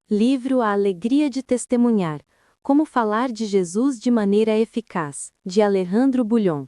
Livro A Alegria de Testemunhar. Como falar de Jesus de maneira eficaz, de Alejandro Bulhon.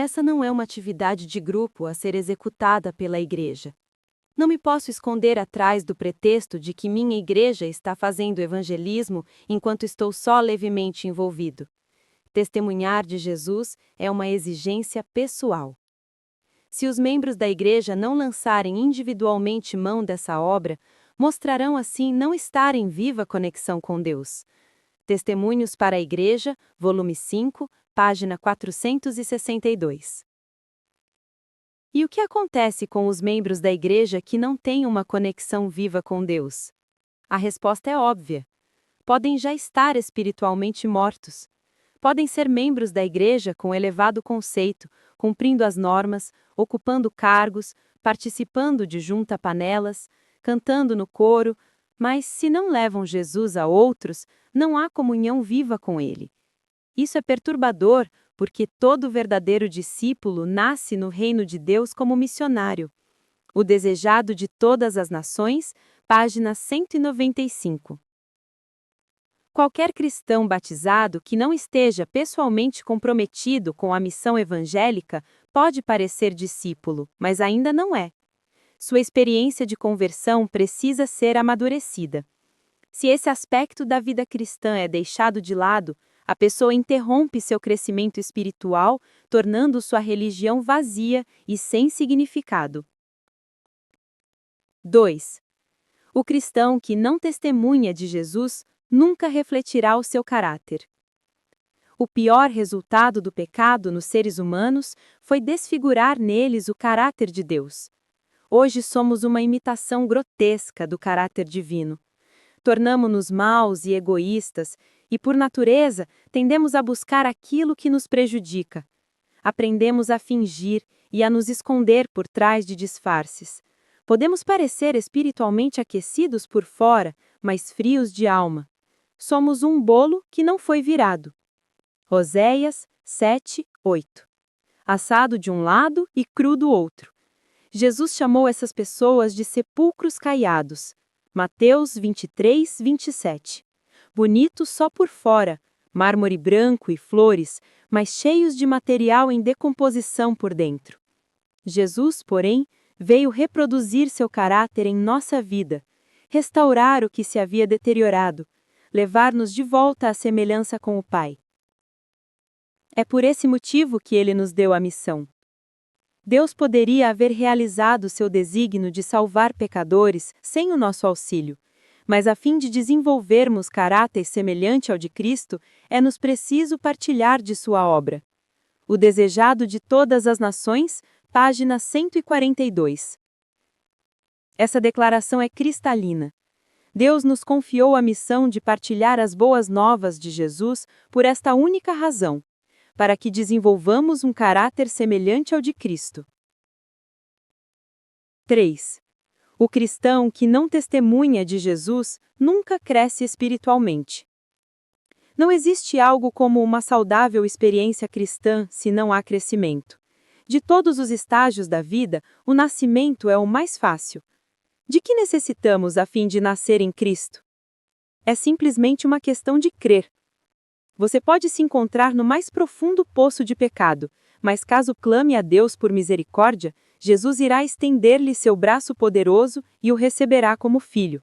Essa não é uma atividade de grupo a ser executada pela igreja. Não me posso esconder atrás do pretexto de que minha igreja está fazendo evangelismo enquanto estou só levemente envolvido. Testemunhar de Jesus é uma exigência pessoal. Se os membros da igreja não lançarem individualmente mão dessa obra, mostrarão assim não estar em viva conexão com Deus. Testemunhos para a Igreja, volume 5, página 462. E o que acontece com os membros da igreja que não têm uma conexão viva com Deus? A resposta é óbvia. Podem já estar espiritualmente mortos. Podem ser membros da igreja com elevado conceito, cumprindo as normas, ocupando cargos, participando de junta-panelas, cantando no coro, mas se não levam Jesus a outros, não há comunhão viva com ele. Isso é perturbador, porque todo verdadeiro discípulo nasce no reino de Deus como missionário. O Desejado de Todas as Nações, página 195. Qualquer cristão batizado que não esteja pessoalmente comprometido com a missão evangélica pode parecer discípulo, mas ainda não é. Sua experiência de conversão precisa ser amadurecida. Se esse aspecto da vida cristã é deixado de lado, a pessoa interrompe seu crescimento espiritual, tornando sua religião vazia e sem significado. 2. O cristão que não testemunha de Jesus nunca refletirá o seu caráter. O pior resultado do pecado nos seres humanos foi desfigurar neles o caráter de Deus. Hoje somos uma imitação grotesca do caráter divino. Tornamo-nos maus e egoístas e, por natureza, tendemos a buscar aquilo que nos prejudica. Aprendemos a fingir e a nos esconder por trás de disfarces. Podemos parecer espiritualmente aquecidos por fora, mas frios de alma. Somos um bolo que não foi virado. Oséias 7, 8. Assado de um lado e cru do outro. Jesus chamou essas pessoas de sepulcros caiados. Mateus 23, 27. Bonitos só por fora, mármore branco e flores, mas cheios de material em decomposição por dentro. Jesus, porém, veio reproduzir seu caráter em nossa vida, restaurar o que se havia deteriorado, levar-nos de volta à semelhança com o Pai. É por esse motivo que ele nos deu a missão. Deus poderia haver realizado seu desígnio de salvar pecadores sem o nosso auxílio, mas a fim de desenvolvermos caráter semelhante ao de Cristo, é-nos preciso partilhar de sua obra. O Desejado de Todas as Nações, página 142. Essa declaração é cristalina. Deus nos confiou a missão de partilhar as boas novas de Jesus por esta única razão, para que desenvolvamos um caráter semelhante ao de Cristo. 3. O cristão que não testemunha de Jesus nunca cresce espiritualmente. Não existe algo como uma saudável experiência cristã se não há crescimento. De todos os estágios da vida, o nascimento é o mais fácil. De que necessitamos a fim de nascer em Cristo? É simplesmente uma questão de crer. Você pode se encontrar no mais profundo poço de pecado, mas caso clame a Deus por misericórdia, Jesus irá estender-lhe seu braço poderoso e o receberá como filho.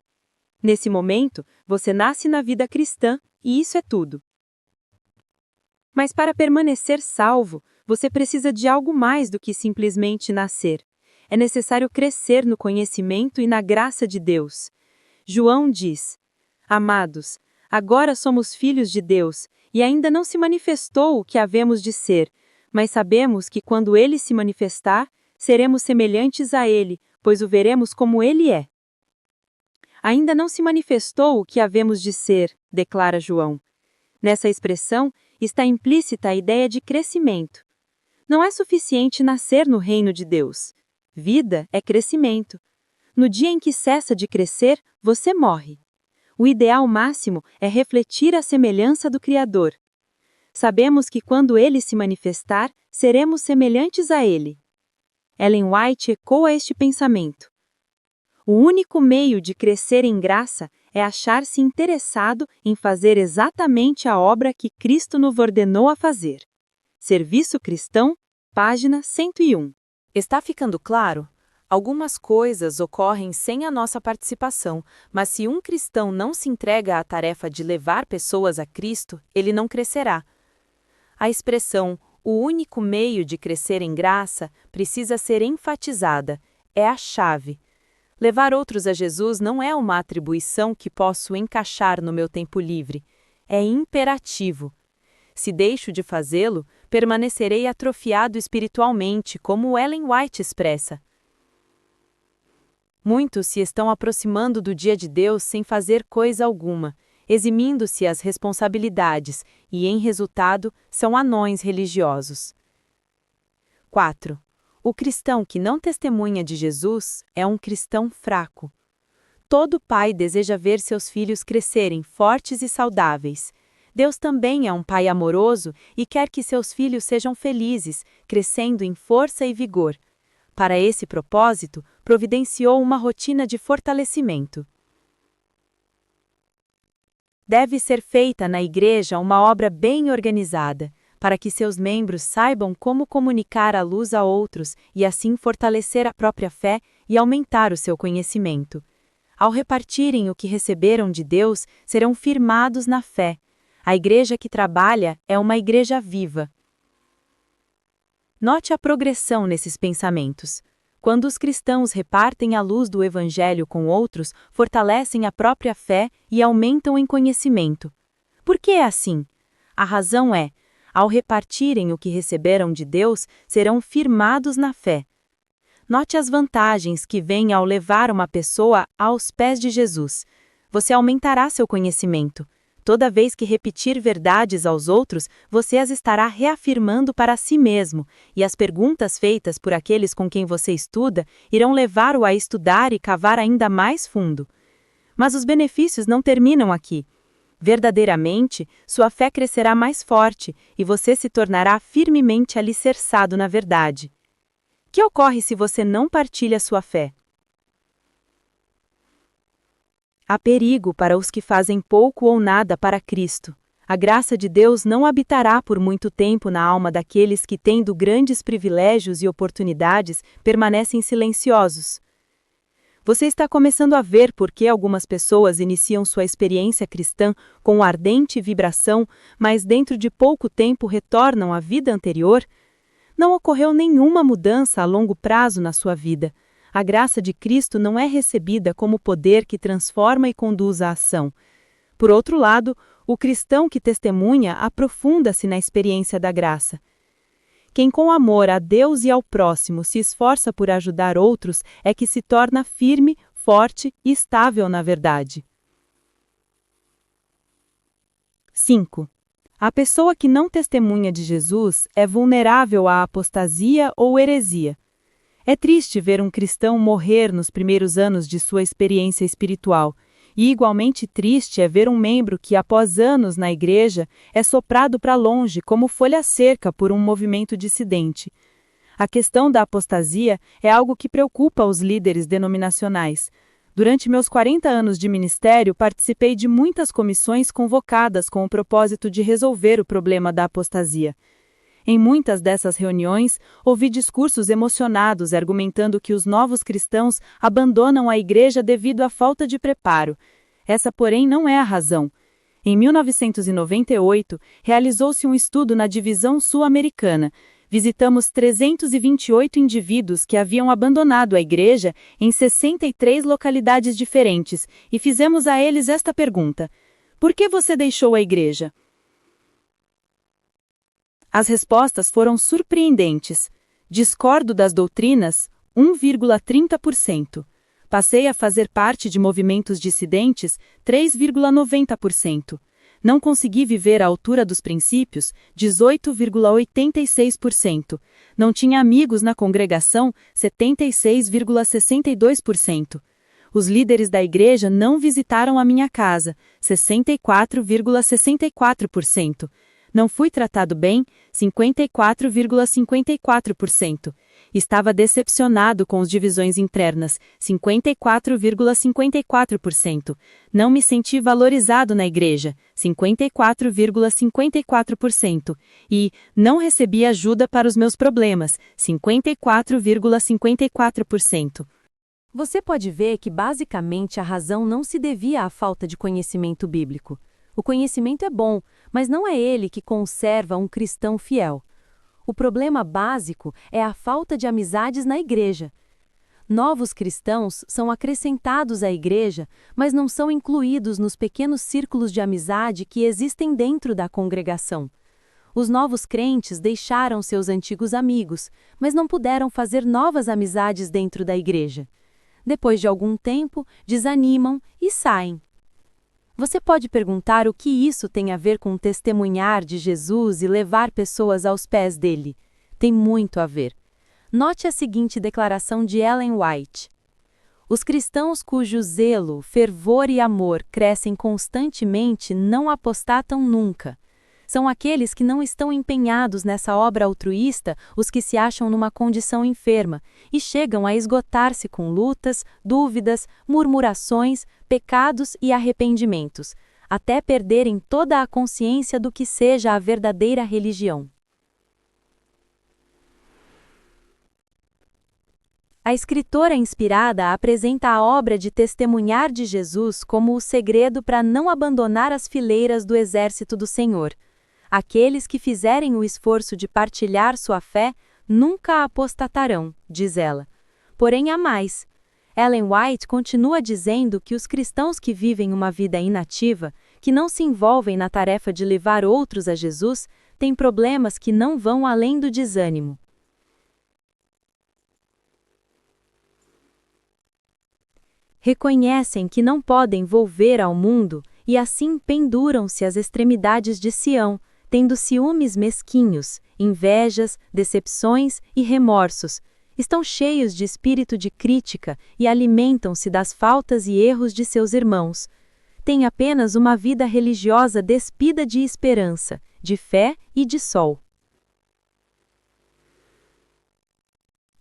Nesse momento, você nasce na vida cristã, e isso é tudo. Mas para permanecer salvo, você precisa de algo mais do que simplesmente nascer. É necessário crescer no conhecimento e na graça de Deus. João diz: Amados, agora somos filhos de Deus, e ainda não se manifestou o que havemos de ser, mas sabemos que quando ele se manifestar, seremos semelhantes a ele, pois o veremos como ele é. Ainda não se manifestou o que havemos de ser, declara João. Nessa expressão está implícita a ideia de crescimento. Não é suficiente nascer no reino de Deus. Vida é crescimento. No dia em que cessa de crescer, você morre. O ideal máximo é refletir a semelhança do Criador. Sabemos que quando ele se manifestar, seremos semelhantes a ele. Ellen White ecoa este pensamento. O único meio de crescer em graça é achar-se interessado em fazer exatamente a obra que Cristo nos ordenou a fazer. Serviço Cristão, página 101. Está ficando claro? Algumas coisas ocorrem sem a nossa participação, mas se um cristão não se entrega à tarefa de levar pessoas a Cristo, ele não crescerá. A expressão, o único meio de crescer em graça, precisa ser enfatizada, é a chave. Levar outros a Jesus não é uma atribuição que posso encaixar no meu tempo livre, é imperativo. Se deixo de fazê-lo, permanecerei atrofiado espiritualmente, como Ellen White expressa. Muitos se estão aproximando do dia de Deus sem fazer coisa alguma, eximindo-se as responsabilidades e, em resultado, são anões religiosos. 4. O cristão que não testemunha de Jesus é um cristão fraco. Todo pai deseja ver seus filhos crescerem fortes e saudáveis. Deus também é um pai amoroso e quer que seus filhos sejam felizes, crescendo em força e vigor. Para esse propósito, providenciou uma rotina de fortalecimento. Deve ser feita na igreja uma obra bem organizada, para que seus membros saibam como comunicar a luz a outros e assim fortalecer a própria fé e aumentar o seu conhecimento. Ao repartirem o que receberam de Deus, serão firmados na fé. A igreja que trabalha é uma igreja viva. Note a progressão nesses pensamentos. Quando os cristãos repartem a luz do Evangelho com outros, fortalecem a própria fé e aumentam em conhecimento. Por que é assim? A razão é: ao repartirem o que receberam de Deus, serão firmados na fé. Note as vantagens que vêm ao levar uma pessoa aos pés de Jesus. Você aumentará seu conhecimento. Toda vez que repetir verdades aos outros, você as estará reafirmando para si mesmo, e as perguntas feitas por aqueles com quem você estuda irão levá-lo a estudar e cavar ainda mais fundo. Mas os benefícios não terminam aqui. Verdadeiramente, sua fé crescerá mais forte e você se tornará firmemente alicerçado na verdade. O que ocorre se você não partilha sua fé? Há perigo para os que fazem pouco ou nada para Cristo. A graça de Deus não habitará por muito tempo na alma daqueles que, tendo grandes privilégios e oportunidades, permanecem silenciosos. Você está começando a ver por que algumas pessoas iniciam sua experiência cristã com ardente vibração, mas dentro de pouco tempo retornam à vida anterior? Não ocorreu nenhuma mudança a longo prazo na sua vida. A graça de Cristo não é recebida como poder que transforma e conduz à ação. Por outro lado, o cristão que testemunha aprofunda-se na experiência da graça. Quem com amor a Deus e ao próximo se esforça por ajudar outros é que se torna firme, forte e estável na verdade. 5. A pessoa que não testemunha de Jesus é vulnerável à apostasia ou heresia. É triste ver um cristão morrer nos primeiros anos de sua experiência espiritual, e igualmente triste é ver um membro que, após anos na igreja, é soprado para longe como folha seca por um movimento dissidente. A questão da apostasia é algo que preocupa os líderes denominacionais. Durante meus 40 anos de ministério, participei de muitas comissões convocadas com o propósito de resolver o problema da apostasia. Em muitas dessas reuniões, ouvi discursos emocionados argumentando que os novos cristãos abandonam a igreja devido à falta de preparo. Essa, porém, não é a razão. Em 1998, realizou-se um estudo na divisão sul-americana. Visitamos 328 indivíduos que haviam abandonado a igreja em 63 localidades diferentes e fizemos a eles esta pergunta: por que você deixou a igreja? As respostas foram surpreendentes. Discordo das doutrinas, 1,30%. Passei a fazer parte de movimentos dissidentes, 3,90%. Não consegui viver à altura dos princípios, 18,86%. Não tinha amigos na congregação, 76,62%. Os líderes da igreja não visitaram a minha casa, 64,64%. Não fui tratado bem, 54,54%. Estava decepcionado com as divisões internas, 54,54%. Não me senti valorizado na igreja, 54,54%. E não recebi ajuda para os meus problemas, 54,54%. Você pode ver que basicamente a razão não se devia à falta de conhecimento bíblico. O conhecimento é bom, mas não é ele que conserva um cristão fiel. O problema básico é a falta de amizades na igreja. Novos cristãos são acrescentados à igreja, mas não são incluídos nos pequenos círculos de amizade que existem dentro da congregação. Os novos crentes deixaram seus antigos amigos, mas não puderam fazer novas amizades dentro da igreja. Depois de algum tempo, desanimam e saem. Você pode perguntar o que isso tem a ver com testemunhar de Jesus e levar pessoas aos pés dele. Tem muito a ver. Note a seguinte declaração de Ellen White: os cristãos cujo zelo, fervor e amor crescem constantemente não apostatam nunca. São aqueles que não estão empenhados nessa obra altruísta os que se acham numa condição enferma e chegam a esgotar-se com lutas, dúvidas, murmurações, pecados e arrependimentos, até perderem toda a consciência do que seja a verdadeira religião. A escritora inspirada apresenta a obra de testemunhar de Jesus como o segredo para não abandonar as fileiras do exército do Senhor. Aqueles que fizerem o esforço de partilhar sua fé nunca apostatarão, diz ela. Porém, há mais. Ellen White continua dizendo que os cristãos que vivem uma vida inativa, que não se envolvem na tarefa de levar outros a Jesus, têm problemas que não vão além do desânimo. Reconhecem que não podem volver ao mundo e assim penduram-se às extremidades de Sião, tendo ciúmes mesquinhos, invejas, decepções e remorsos. Estão cheios de espírito de crítica e alimentam-se das faltas e erros de seus irmãos. Têm apenas uma vida religiosa despida de esperança, de fé e de sol.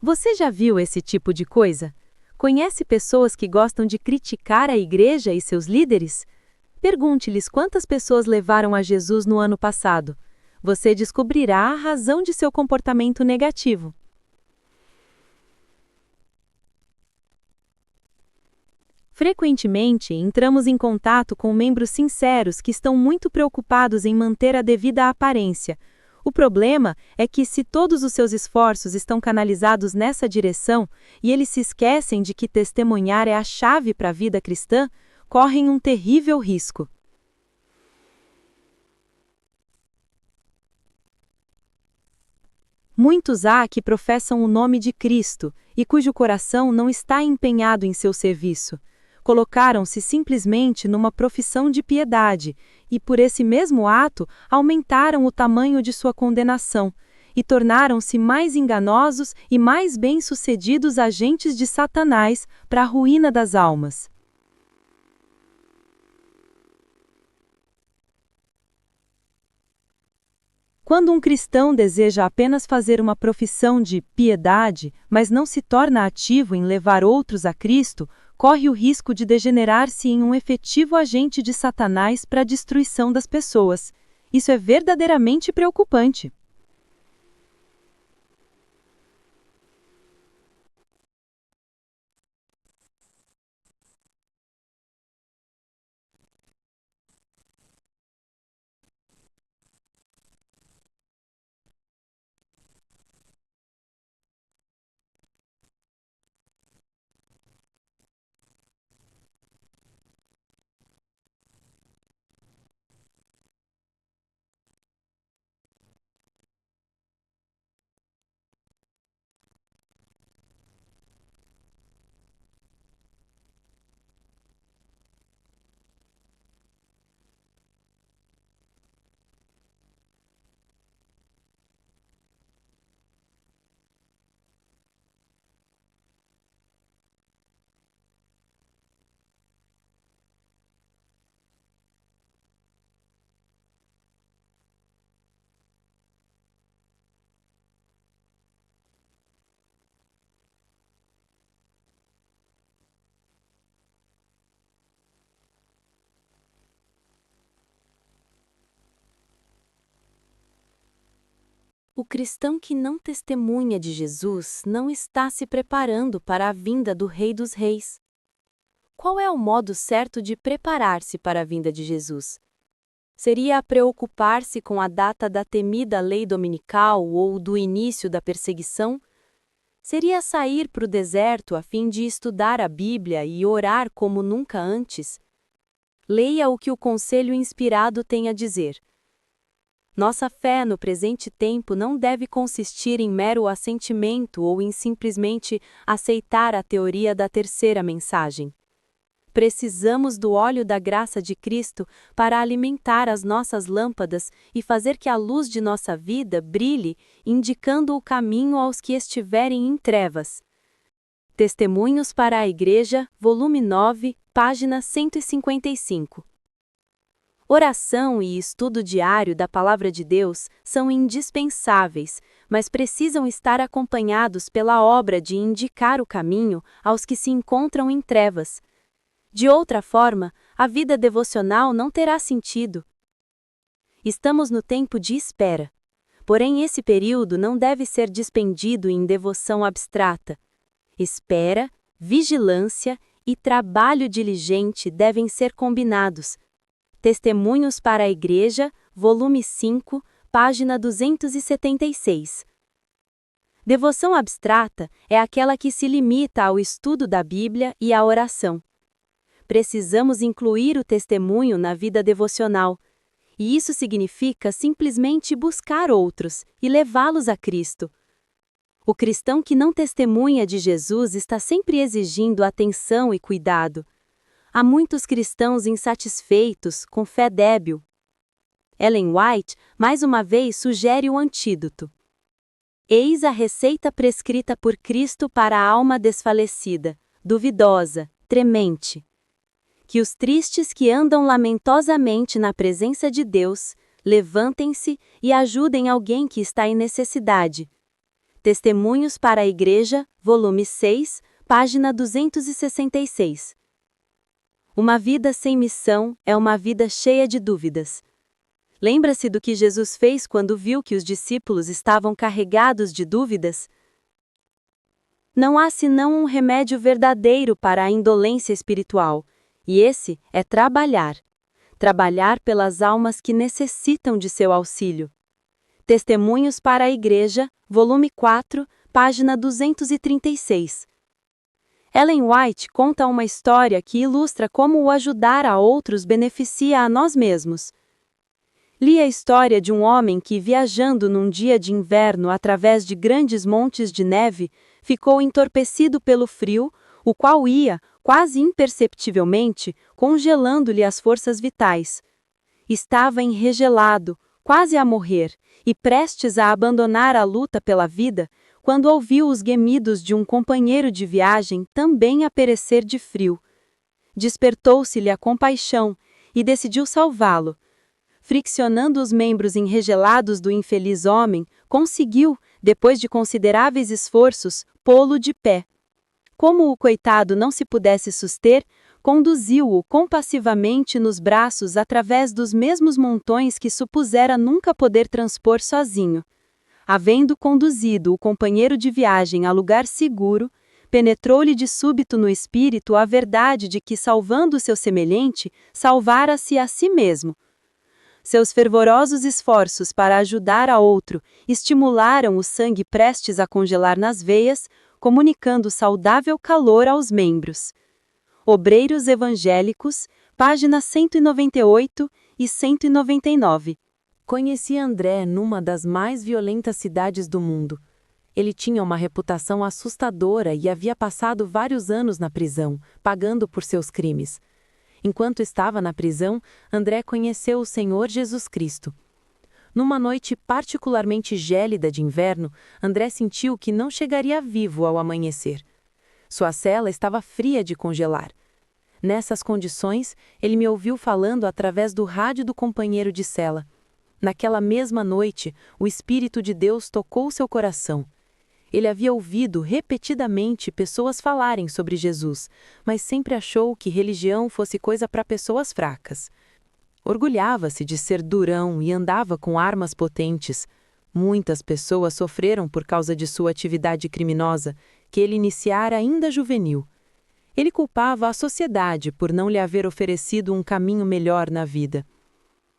Você já viu esse tipo de coisa? Conhece pessoas que gostam de criticar a igreja e seus líderes? Pergunte-lhes quantas pessoas levaram a Jesus no ano passado. Você descobrirá a razão de seu comportamento negativo. Frequentemente, entramos em contato com membros sinceros que estão muito preocupados em manter a devida aparência. O problema é que, se todos os seus esforços estão canalizados nessa direção e eles se esquecem de que testemunhar é a chave para a vida cristã, correm um terrível risco. Muitos há que professam o nome de Cristo e cujo coração não está empenhado em seu serviço. Colocaram-se simplesmente numa profissão de piedade e, por esse mesmo ato, aumentaram o tamanho de sua condenação e tornaram-se mais enganosos e mais bem-sucedidos agentes de Satanás para a ruína das almas. Quando um cristão deseja apenas fazer uma profissão de piedade, mas não se torna ativo em levar outros a Cristo, corre o risco de degenerar-se em um efetivo agente de Satanás para a destruição das pessoas. Isso é verdadeiramente preocupante. O cristão que não testemunha de Jesus não está se preparando para a vinda do Rei dos Reis. Qual é o modo certo de preparar-se para a vinda de Jesus? Seria preocupar-se com a data da temida lei dominical ou do início da perseguição? Seria sair para o deserto a fim de estudar a Bíblia e orar como nunca antes? Leia o que o conselho inspirado tem a dizer. Nossa fé no presente tempo não deve consistir em mero assentimento ou em simplesmente aceitar a teoria da terceira mensagem. Precisamos do óleo da graça de Cristo para alimentar as nossas lâmpadas e fazer que a luz de nossa vida brilhe, indicando o caminho aos que estiverem em trevas. Testemunhos para a Igreja, volume 9, página 155. Oração e estudo diário da Palavra de Deus são indispensáveis, mas precisam estar acompanhados pela obra de indicar o caminho aos que se encontram em trevas. De outra forma, a vida devocional não terá sentido. Estamos no tempo de espera. Porém, esse período não deve ser despendido em devoção abstrata. Espera, vigilância e trabalho diligente devem ser combinados. Testemunhos para a Igreja, volume 5, página 276. Devoção abstrata é aquela que se limita ao estudo da Bíblia e à oração. Precisamos incluir o testemunho na vida devocional, e isso significa simplesmente buscar outros e levá-los a Cristo. O cristão que não testemunha de Jesus está sempre exigindo atenção e cuidado. Há muitos cristãos insatisfeitos, com fé débil. Ellen White, mais uma vez, sugere o antídoto. Eis a receita prescrita por Cristo para a alma desfalecida, duvidosa, tremente. Que os tristes que andam lamentosamente na presença de Deus, levantem-se e ajudem alguém que está em necessidade. Testemunhos para a Igreja, volume 6, página 266. Uma vida sem missão é uma vida cheia de dúvidas. Lembra-se do que Jesus fez quando viu que os discípulos estavam carregados de dúvidas? Não há senão um remédio verdadeiro para a indolência espiritual, e esse é trabalhar. Trabalhar pelas almas que necessitam de seu auxílio. Testemunhos para a Igreja, volume 4, página 236. Ellen White conta uma história que ilustra como o ajudar a outros beneficia a nós mesmos. Li a história de um homem que, viajando num dia de inverno através de grandes montes de neve, ficou entorpecido pelo frio, o qual ia, quase imperceptivelmente, congelando-lhe as forças vitais. Estava enregelado, quase a morrer, e prestes a abandonar a luta pela vida, quando ouviu os gemidos de um companheiro de viagem também a perecer de frio. Despertou-se-lhe a compaixão e decidiu salvá-lo. Friccionando os membros enregelados do infeliz homem, conseguiu, depois de consideráveis esforços, pô-lo de pé. Como o coitado não se pudesse suster, conduziu-o compassivamente nos braços através dos mesmos montões que supusera nunca poder transpor sozinho. Havendo conduzido o companheiro de viagem a lugar seguro, penetrou-lhe de súbito no espírito a verdade de que, salvando seu semelhante, salvara-se a si mesmo. Seus fervorosos esforços para ajudar a outro estimularam o sangue prestes a congelar nas veias, comunicando saudável calor aos membros. Obreiros Evangélicos, páginas 198 e 199. Conheci André numa das mais violentas cidades do mundo. Ele tinha uma reputação assustadora e havia passado vários anos na prisão, pagando por seus crimes. Enquanto estava na prisão, André conheceu o Senhor Jesus Cristo. Numa noite particularmente gélida de inverno, André sentiu que não chegaria vivo ao amanhecer. Sua cela estava fria de congelar. Nessas condições, ele me ouviu falando através do rádio do companheiro de cela. Naquela mesma noite, o Espírito de Deus tocou seu coração. Ele havia ouvido repetidamente pessoas falarem sobre Jesus, mas sempre achou que religião fosse coisa para pessoas fracas. Orgulhava-se de ser durão e andava com armas potentes. Muitas pessoas sofreram por causa de sua atividade criminosa, que ele iniciara ainda juvenil. Ele culpava a sociedade por não lhe haver oferecido um caminho melhor na vida.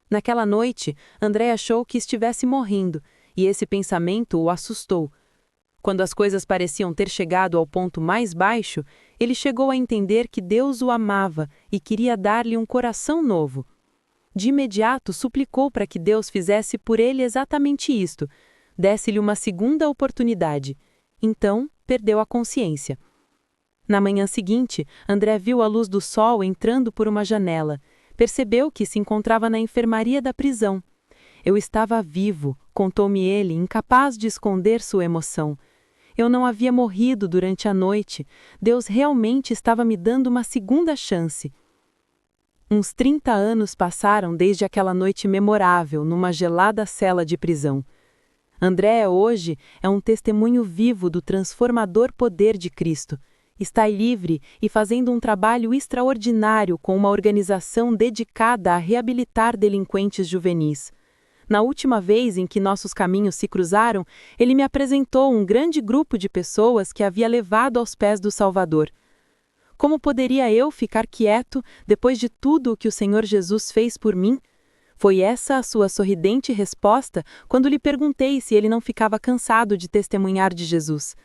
Naquela noite, André achou que estivesse morrendo, e esse pensamento o assustou. Quando as coisas pareciam ter chegado ao ponto mais baixo, ele chegou a entender que Deus o amava e queria dar-lhe um coração novo. De imediato, suplicou para que Deus fizesse por ele exatamente isto, desse-lhe uma segunda oportunidade. Então, perdeu a consciência. Na manhã seguinte, André viu a luz do sol entrando por uma janela. Percebeu que se encontrava na enfermaria da prisão. Eu estava vivo, contou-me ele, incapaz de esconder sua emoção. Eu não havia morrido durante a noite. Deus realmente estava me dando uma segunda chance. Uns 30 anos passaram desde aquela noite memorável numa gelada cela de prisão. André, hoje, é um testemunho vivo do transformador poder de Cristo. Está livre e fazendo um trabalho extraordinário com uma organização dedicada a reabilitar delinquentes juvenis. Na última vez em que nossos caminhos se cruzaram, ele me apresentou um grande grupo de pessoas que havia levado aos pés do Salvador. Como poderia eu ficar quieto depois de tudo o que o Senhor Jesus fez por mim? Foi essa a sua sorridente resposta quando lhe perguntei se ele não ficava cansado de testemunhar de Jesus.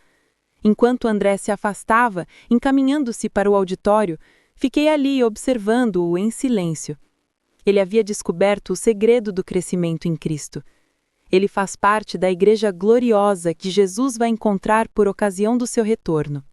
Enquanto André se afastava, encaminhando-se para o auditório, fiquei ali observando-o em silêncio. Ele havia descoberto o segredo do crescimento em Cristo. Ele faz parte da igreja gloriosa que Jesus vai encontrar por ocasião do seu retorno.